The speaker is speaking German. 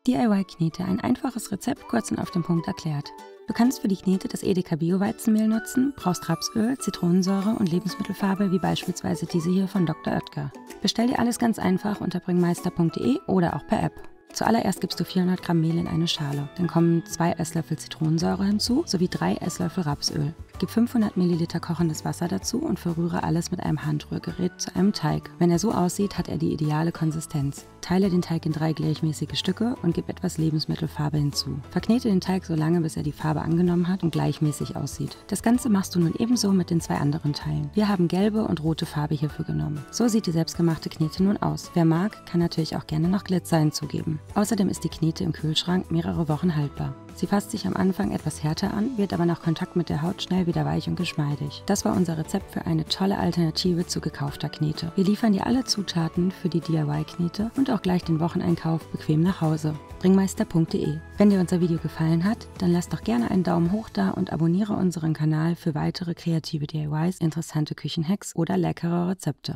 DIY-Knete, ein einfaches Rezept, kurz und auf den Punkt erklärt. Du kannst für die Knete das Edeka Bio-Weizenmehl nutzen, brauchst Rapsöl, Zitronensäure und Lebensmittelfarbe wie beispielsweise diese hier von Dr. Oetker. Bestell dir alles ganz einfach unter bringmeister.de oder auch per App. Zuallererst gibst du 400 Gramm Mehl in eine Schale. Dann kommen 2 Esslöffel Zitronensäure hinzu sowie 3 Esslöffel Rapsöl. Gib 500 Milliliter kochendes Wasser dazu und verrühre alles mit einem Handrührgerät zu einem Teig. Wenn er so aussieht, hat er die ideale Konsistenz. Teile den Teig in 3 gleichmäßige Stücke und gib etwas Lebensmittelfarbe hinzu. Verknete den Teig so lange, bis er die Farbe angenommen hat und gleichmäßig aussieht. Das Ganze machst du nun ebenso mit den 2 anderen Teilen. Wir haben gelbe und rote Farbe hierfür genommen. So sieht die selbstgemachte Knete nun aus. Wer mag, kann natürlich auch gerne noch Glitzer hinzugeben. Außerdem ist die Knete im Kühlschrank mehrere Wochen haltbar. Sie fasst sich am Anfang etwas härter an, wird aber nach Kontakt mit der Haut schnell wieder weich und geschmeidig. Das war unser Rezept für eine tolle Alternative zu gekaufter Knete. Wir liefern dir alle Zutaten für die DIY-Knete und auch gleich den Wocheneinkauf bequem nach Hause. Bringmeister.de. Wenn dir unser Video gefallen hat, dann lass doch gerne einen Daumen hoch da und abonniere unseren Kanal für weitere kreative DIYs, interessante Küchenhacks oder leckere Rezepte.